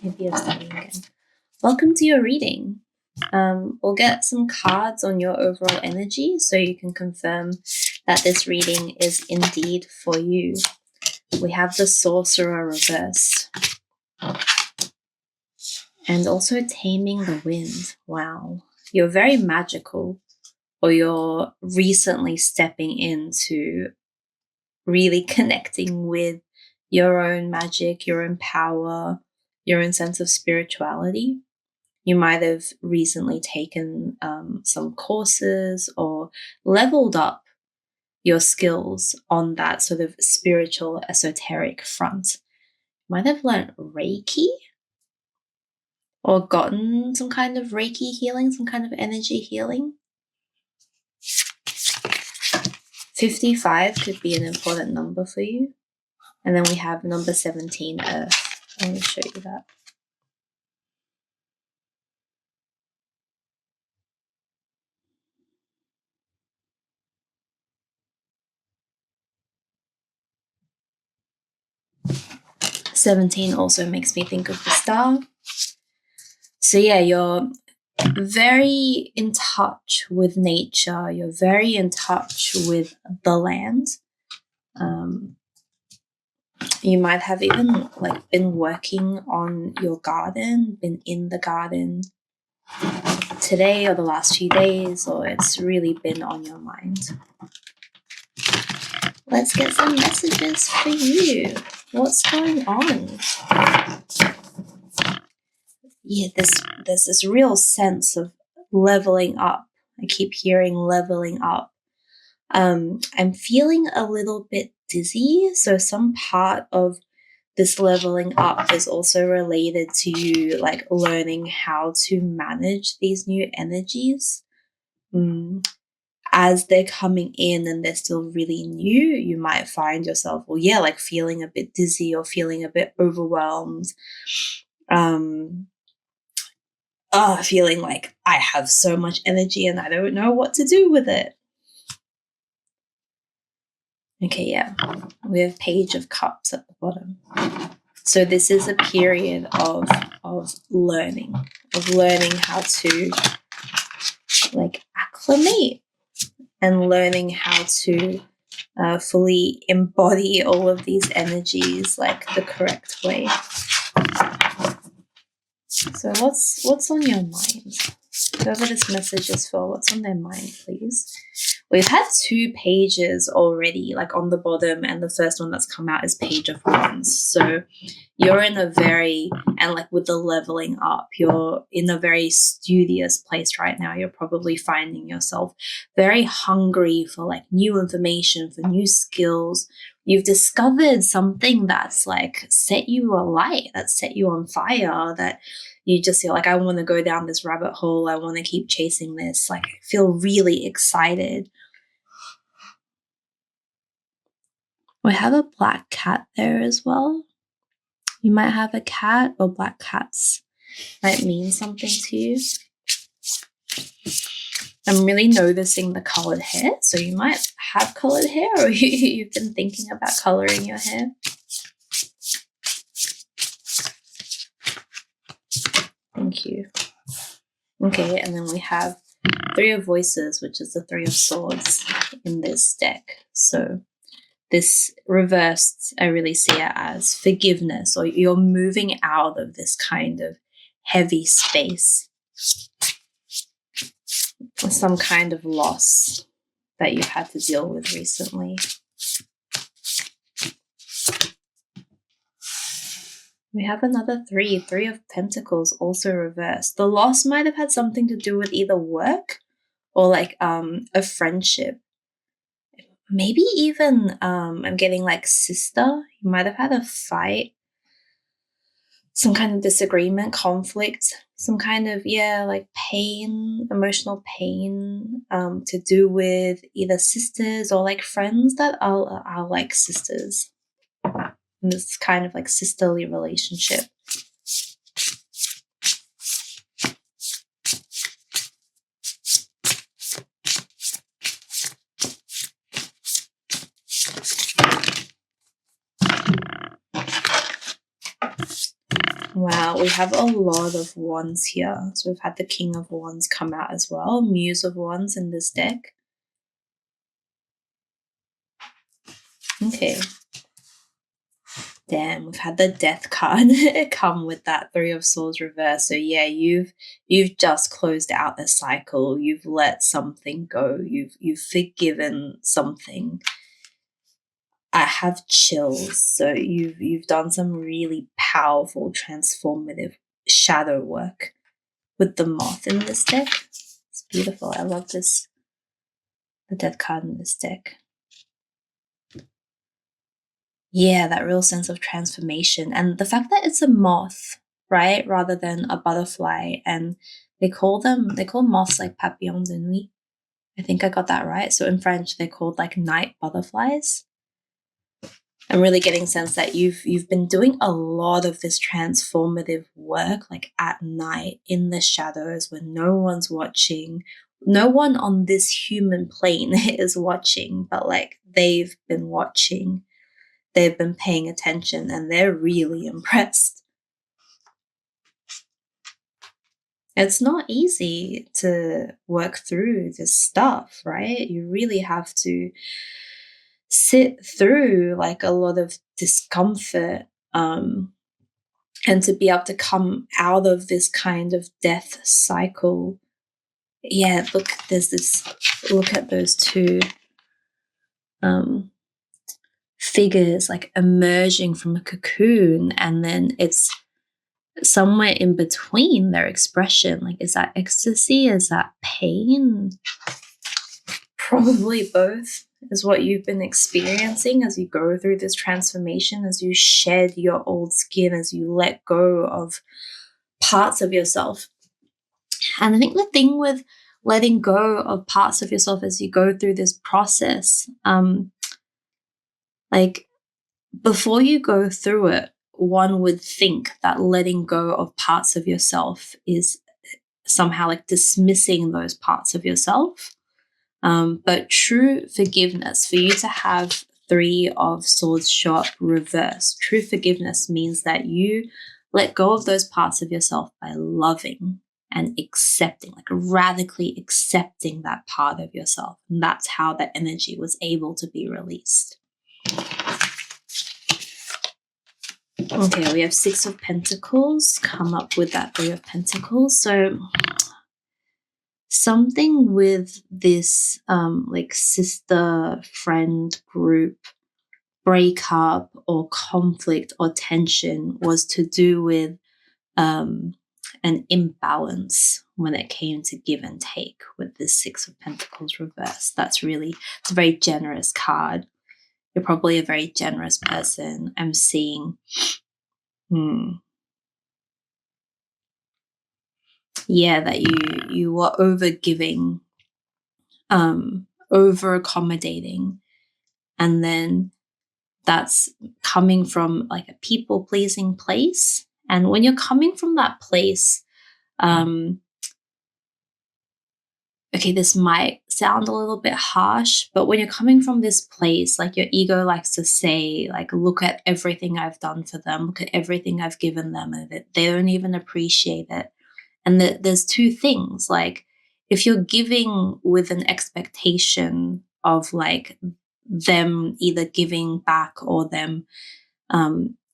Maybe you're studying again. Welcome to your reading. We'll get some cards on your overall energy so you can confirm that this reading is indeed for you. We have the Sorcerer reversed. And also Taming the Wind. Wow. You're very magical, or you're recently stepping into really connecting with your own magic, your own power, your own sense of spirituality. You might have recently taken some courses or leveled up your skills on that sort of spiritual, esoteric front. You might have learned Reiki or gotten some kind of Reiki healing, some kind of energy healing. 55 could be an important number for you. And then we have number 17, Earth. Let me show you that. "17 also makes me think of the star. So yeah, you're very in touch with nature. You're very in touch with the land. You might have even been working on your garden, been in the garden today or the last few days, or it's really been on your mind. Let's get some messages for you. What's going on? Yeah, there's this real sense of leveling up. I keep hearing leveling up. I'm feeling a little bit dizzy, so some part of this leveling up is also related to you learning how to manage these new energies. As they're coming in and they're still really new, you might find yourself, feeling a bit dizzy or feeling a bit overwhelmed. Feeling like I have so much energy and I don't know what to do with it. Okay, yeah. We have Page of Cups at the bottom. So this is a period of learning how to acclimate and learning how to fully embody all of these energies the correct way. So what's on your mind? Whoever this message is for, what's on their mind, please? We've had 2 pages already, on the bottom, and the first one that's come out is Page of Wands. So you're in a very, and with the leveling up, you're in a very studious place right now. You're probably finding yourself very hungry for new information, for new skills. You've discovered something that's set you alight, that set you on fire, that you just feel I want to go down this rabbit hole. I want to keep chasing this. I feel really excited. We have a black cat there as well. You might have a cat, or black cats might mean something to you. I'm really noticing the colored hair. So you might have colored hair, or you've been thinking about coloring your hair. Thank you. Okay, and then we have 3 of Voices, which is the 3 of Swords in this deck. So this reversed, I really see it as forgiveness, or you're moving out of this kind of heavy space. Some kind of loss that you've had to deal with recently. We have another 3 of Pentacles also reversed. The loss might have had something to do with either work or a friendship. Maybe even I'm getting sister. You might have had a fight, some kind of disagreement, conflict, some kind of pain, emotional pain to do with either sisters or friends that are sisters. In this kind of sisterly relationship. Wow, we have a lot of wands here. So we've had the King of Wands come out as well, Muse of Wands in this deck. Okay. Damn, we've had the Death card come with that Three of Swords reverse. So yeah, you've just closed out the cycle. You've let something go. You've forgiven something. I have chills. So you've done some really powerful, transformative shadow work with the Moth in this deck. It's beautiful. I love this. The Death card in this deck. Yeah, that real sense of transformation. And the fact that it's a moth, right, rather than a butterfly. And they call moths like papillons de nuit. I think I got that right. So in French, they're called like night butterflies. I'm really getting sense that you've been doing a lot of this transformative work like at night in the shadows when no one's watching. No one on this human plane is watching, but like they've been watching. They've been paying attention and they're really impressed. It's not easy to work through this stuff, right? You really have to sit through like a lot of discomfort and to be able to come out of this kind of death cycle. Yeah, look, look at those two figures like emerging from a cocoon, and then it's somewhere in between their expression. Like, is that ecstasy? Is that pain? Probably both is what you've been experiencing as you go through this transformation, as you shed your old skin, as you let go of parts of yourself. And I think the thing with letting go of parts of yourself as you go through this process, like before you go through it, one would think that letting go of parts of yourself is somehow like dismissing those parts of yourself. But true forgiveness, for you to have Three of Swords show up reversed, true forgiveness means that you let go of those parts of yourself by loving and accepting, like radically accepting that part of yourself. And that's how that energy was able to be released. Okay, we have Six of Pentacles come up with that Three of Pentacles. So something with this like sister friend group breakup or conflict or tension was to do with an imbalance when it came to give and take with this Six of Pentacles reversed. It's a very generous card. You're probably a very generous person. I'm seeing that you were over giving, over accommodating, and then that's coming from like a people pleasing place. And when you're coming from that place, okay, this might sound a little bit harsh, but when you're coming from this place, like your ego likes to say, like, look at everything I've done for them, look at everything I've given them, and they don't even appreciate it. And there's two things, like if you're giving with an expectation of like them either giving back or them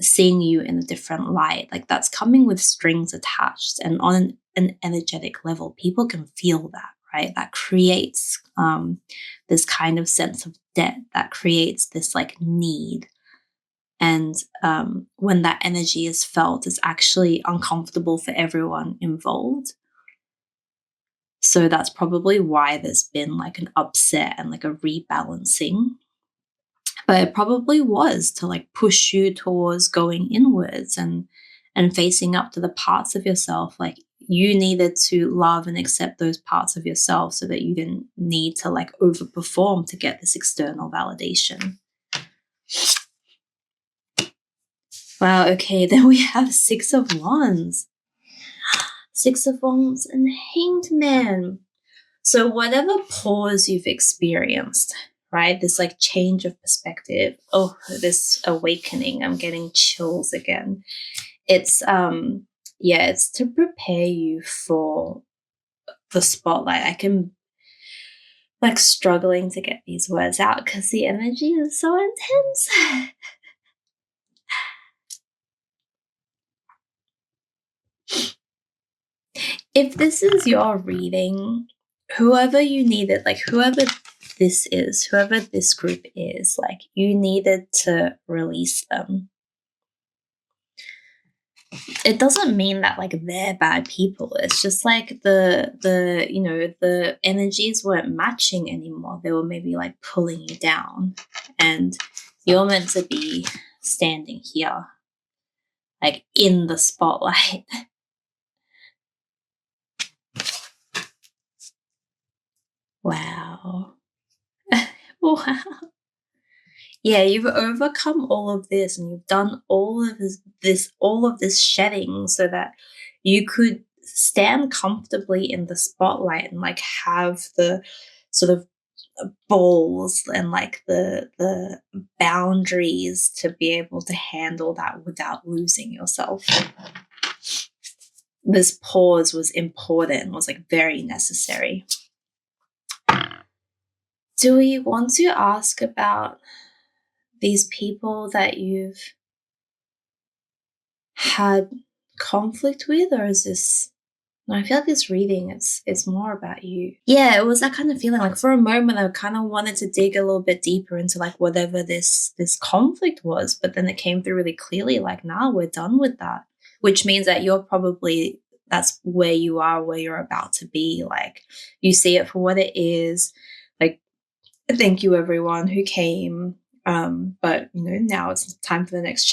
seeing you in a different light, like that's coming with strings attached. And on an energetic level, people can feel that, right? That creates this kind of sense of debt, that creates this like need. And when that energy is felt, it's actually uncomfortable for everyone involved. So that's probably why there's been like an upset and like a rebalancing. But it probably was to like push you towards going inwards and facing up to the parts of yourself. Like you needed to love and accept those parts of yourself so that you didn't need to like overperform to get this external validation. Wow, okay, then we have Six of Wands. Six of Wands and Hanged Man. So whatever pause you've experienced, right? This like change of perspective. Oh, this awakening. I'm getting chills again. It's it's to prepare you for the spotlight. I can like struggling to get these words out because the energy is so intense. If this is your reading, whoever you needed, like whoever whoever this group is, like you needed to release them. It doesn't mean that like they're bad people. It's just like the energies weren't matching anymore. They were maybe like pulling you down, and you're meant to be standing here, like in the spotlight. Wow. Wow. Yeah, you've overcome all of this and you've done all of this shedding so that you could stand comfortably in the spotlight and like have the sort of balls and like the boundaries to be able to handle that without losing yourself. This pause was important, was like very necessary. Do we want to ask about these people that you've had conflict with, or is this? No, I feel like this reading, it's more about you. Yeah, it was that kind of feeling. Like for a moment, I kind of wanted to dig a little bit deeper into like whatever this conflict was, but then it came through really clearly. Like, nah, we're done with that. Which means that that's where you are, where you're about to be. Like, you see it for what it is. Like, thank you everyone who came. But now it's time for the next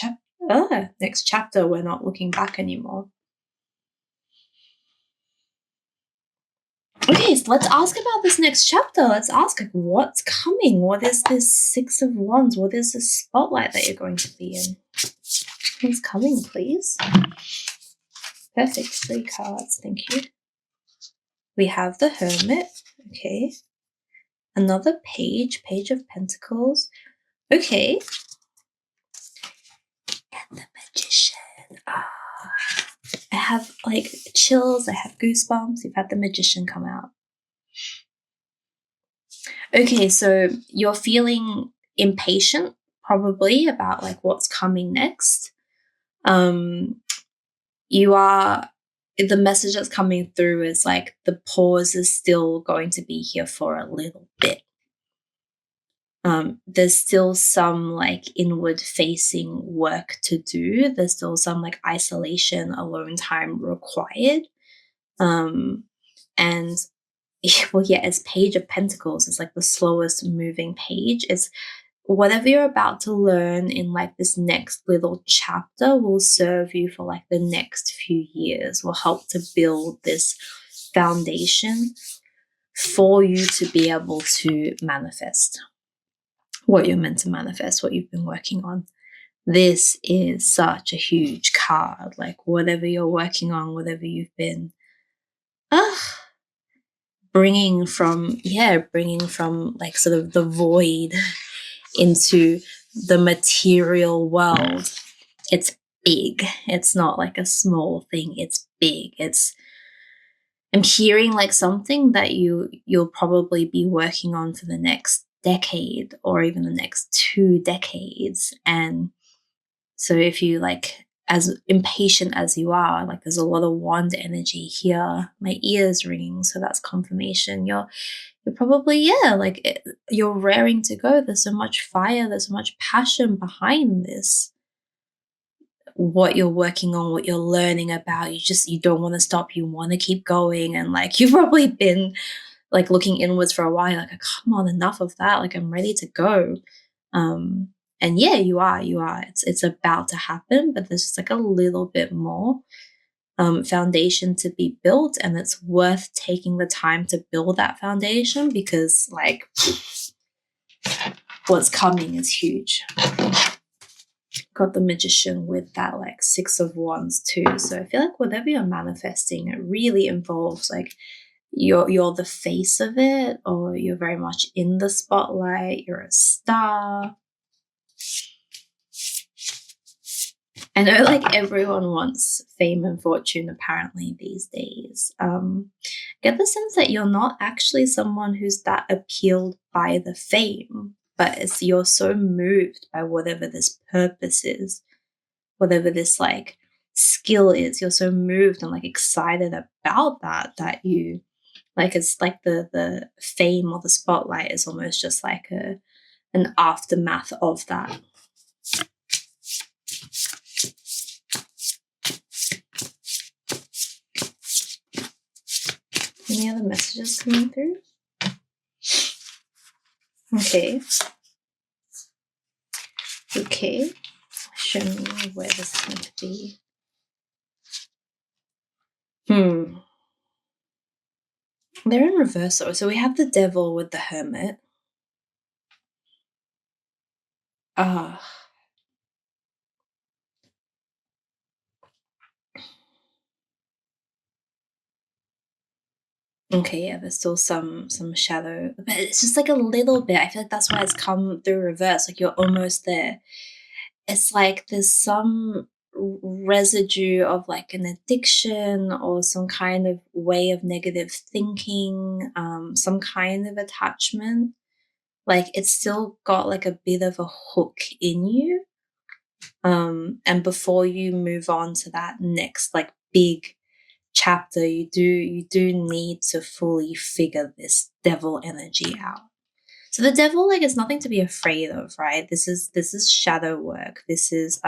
chapter. We're not looking back anymore. Okay, so let's ask about this next chapter. Let's ask like what's coming. What is this Six of Wands? What is this spotlight that you're going to be in? What's coming, please? Perfect. 3 cards. Thank you. We have the Hermit. Okay. Another Page of Pentacles. Okay. And the Magician. I have like chills. I have goosebumps. You've had the Magician come out. Okay, so you're feeling impatient probably about like what's coming next. You are, the message that's coming through is like the pause is still going to be here for a little bit. There's still some like inward facing work to do. There's still some like isolation, alone time required. And well, yeah, as Page of Pentacles is like the slowest moving page. It's whatever you're about to learn in like this next little chapter will serve you for like the next few years, will help to build this foundation for you to be able to manifest what you're meant to manifest, what you've been working on. This is such a huge card. Like whatever you're working on, whatever you've been bringing from like sort of the void into the material world. It's big. It's not like a small thing. It's big. I'm hearing like something that you'll probably be working on for the next decade or even the next 2 decades. And so if you like, as impatient as you are, like there's a lot of wand energy here. My ear's ringing, so that's confirmation. You're probably, you're raring to go. There's so much fire, there's so much passion behind this. What you're working on, what you're learning about, you don't want to stop. You want to keep going. And like, you've probably been like looking inwards for a while, like, come on, enough of that. Like, I'm ready to go. And yeah, you are. It's about to happen, but there's just like a little bit more foundation to be built, and it's worth taking the time to build that foundation because like what's coming is huge. Got the Magician with that like 6 of Wands too. So I feel like whatever you're manifesting, it really involves like you're the face of it, or you're very much in the spotlight. You're a star. I know like everyone wants fame and fortune apparently these days. Get the sense that you're not actually someone who's that appealed by the fame, but it's you're so moved by whatever this purpose is, whatever this like skill is. You're so moved and like excited about that you like it's like the fame or the spotlight is almost just like an aftermath of that. Any other messages coming through? Okay. Okay. Show me where this is going to be. They're in reverse though. So we have the devil with the hermit. Okay, yeah, there's still some shadow, but it's just like a little bit. I feel like that's why it's come through reverse. Like you're almost there. It's like there's some residue of like an addiction or some kind of way of negative thinking, some kind of attachment. Like it's still got like a bit of a hook in you. And before you move on to that next like big chapter, you do need to fully figure this devil energy out. So the devil like is nothing to be afraid of, right? This is shadow work. This is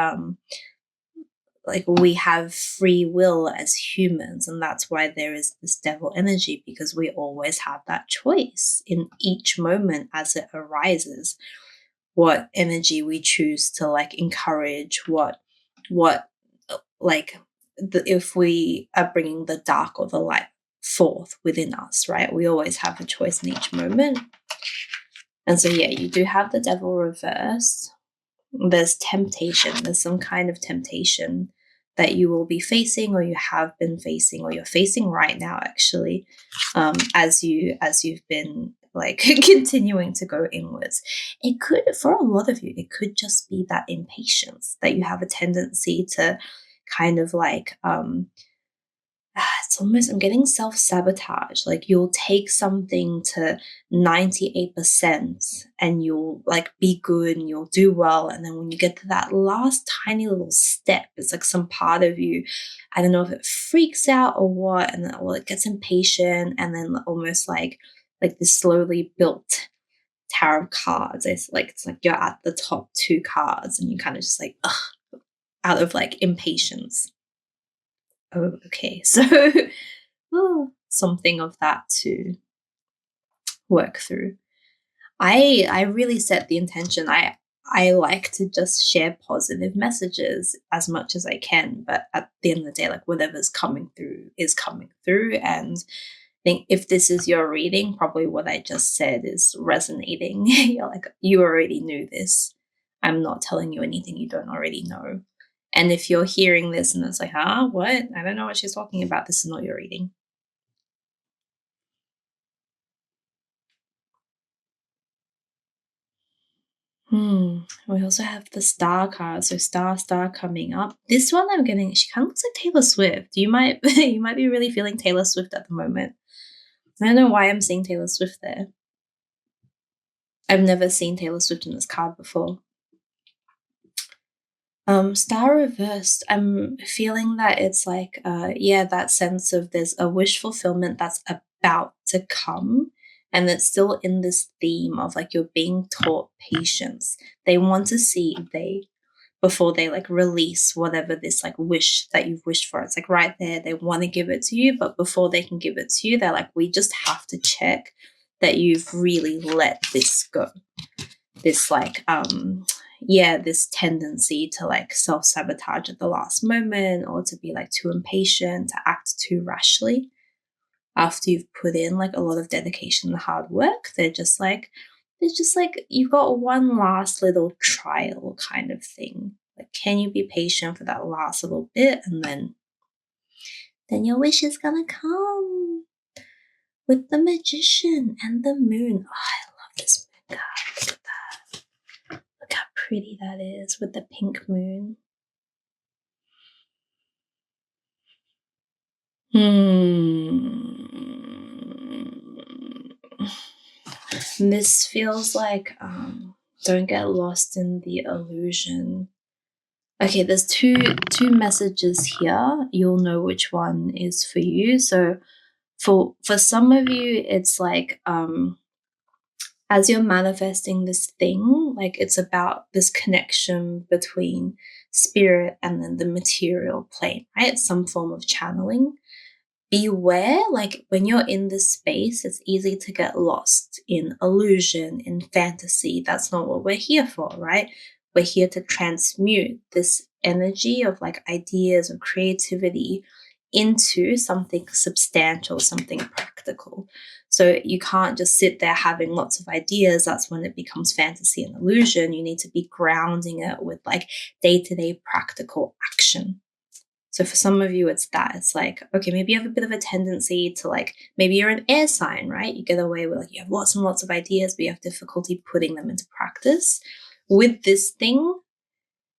like we have free will as humans, and that's why there is this devil energy, because we always have that choice in each moment as it arises, what energy we choose to like encourage, what like if we are bringing the dark or the light forth within us, right? We always have a choice in each moment. And so yeah, you do have the devil reversed. There's temptation. There's some kind of temptation that you will be facing, or you have been facing, or you're facing right now actually, as you've been like continuing to go inwards. It could, for a lot of you, it could just be that impatience that you have a tendency to kind of like it's almost, I'm getting self-sabotage. Like you'll take something to 98% and you'll like be good and you'll do well, and then when you get to that last tiny little step, it's like some part of you, I don't know if it freaks out or what, and then well, it gets impatient, and then almost like this slowly built tower of cards. It's like you're at the top two cards and you kind of just like out of like impatience. Oh, okay. So something of that to work through. I really set the intention. I like to just share positive messages as much as I can, but at the end of the day, like whatever's coming through is coming through. And I think if this is your reading, probably what I just said is resonating. You're like, you already knew this. I'm not telling you anything you don't already know. And if you're hearing this and it's like, what? I don't know what she's talking about. This is not your reading. We also have the star card. So star coming up. This one I'm getting, she kind of looks like Taylor Swift. You might you might be really feeling Taylor Swift at the moment. I don't know why I'm seeing Taylor Swift there. I've never seen Taylor Swift in this card before. Star reversed. I'm feeling that it's like, that sense of there's a wish fulfillment that's about to come. And it's still in this theme of like you're being taught patience. They want to see before they like release whatever this like wish that you've wished for. It's like right there, they want to give it to you, but before they can give it to you, they're like, we just have to check that you've really let this go. This like this tendency to like self-sabotage at the last moment, or to be like too impatient, to act too rashly after you've put in like a lot of dedication and hard work. They're just like you've got one last little trial kind of thing. Like, can you be patient for that last little bit, and then your wish is gonna come. With the Magician and the Moon. Oh, I love this moon card. Look at that. Look how pretty that is with the pink moon. This feels like don't get lost in the illusion. Okay, there's two messages here. You'll know which one is for you. So for some of you, it's like as you're manifesting this thing, like it's about this connection between spirit and then the material plane, right? Some form of channeling. Beware, like when you're in this space, it's easy to get lost in illusion, in fantasy. That's not what we're here for, right? We're here to transmute this energy of like ideas of creativity into something substantial, something practical. So you can't just sit there having lots of ideas. That's when it becomes fantasy and illusion. You need to be grounding it with like day-to-day practical action. So for some of you, it's that. It's like, okay, maybe you have a bit of a tendency to like, maybe you're an air sign, right? You get away with like, you have lots and lots of ideas, but you have difficulty putting them into practice. With this thing,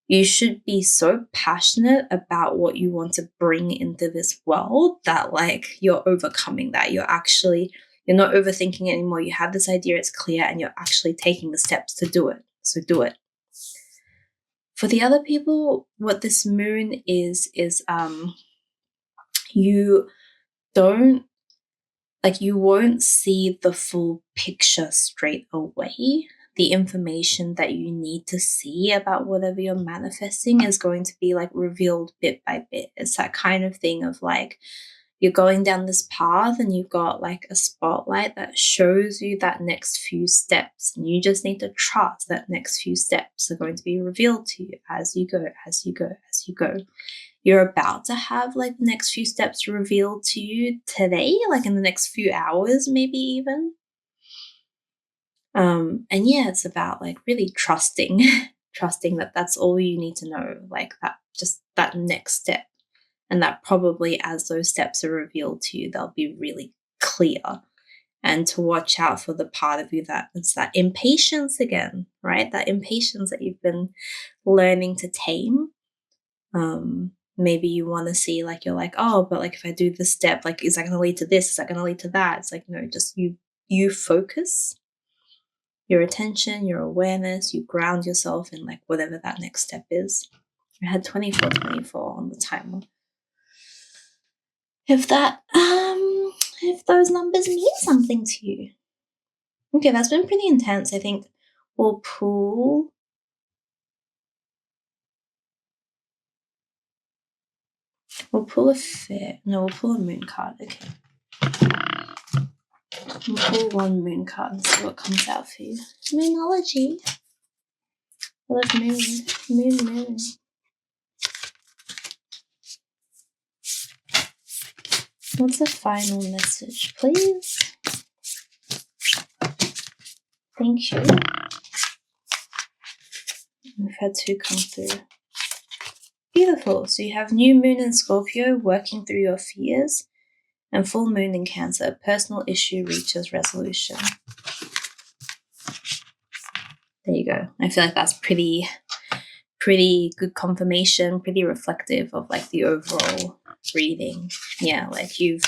you should be so passionate about what you want to bring into this world that like you're overcoming that. You're not overthinking it anymore. You have this idea, it's clear, and you're actually taking the steps to do it. So do it. For the other people, what this moon is you don't, like, you won't see the full picture straight away. The information that you need to see about whatever you're manifesting is going to be like revealed bit by bit. It's that kind of thing of like, you're going down this path and you've got like a spotlight that shows you that next few steps. And you just need to trust that next few steps are going to be revealed to you as you go, as you go, as you go. You're about to have like the next few steps revealed to you today, like in the next few hours, maybe even. And yeah, it's about like really trusting, trusting that that's all you need to know, like that, just that next step. And that probably as those steps are revealed to you, they'll be really clear. And to watch out for the part of you that it's that impatience again, right? That impatience that you've been learning to tame. Maybe you want to see like, you're like, oh, but like if I do this step, like, is that going to lead to this? Is that going to lead to that? It's like, no, just you focus your attention, your awareness, you ground yourself in like whatever that next step is. I had 24 on the timer. If those numbers mean something to you. Okay, that's been pretty intense. I think we'll pull we'll pull a moon card. Okay. We'll pull one moon card and see what comes out for you. Moonology. I love moon. What's the final message, please? Thank you. We've had two come through. Beautiful. So you have new moon in Scorpio, working through your fears, and full moon in Cancer, personal issue reaches resolution. There you go. I feel like that's pretty good confirmation, pretty reflective of like the overall reading. Yeah, like you've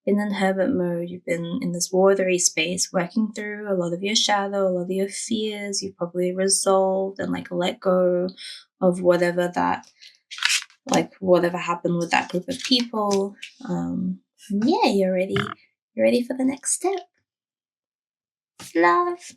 been in hermit mode, you've been in this watery space, working through a lot of your shadow, a lot of your fears. You've probably resolved and like let go of whatever happened with that group of people. Yeah, you're ready for the next step. Love.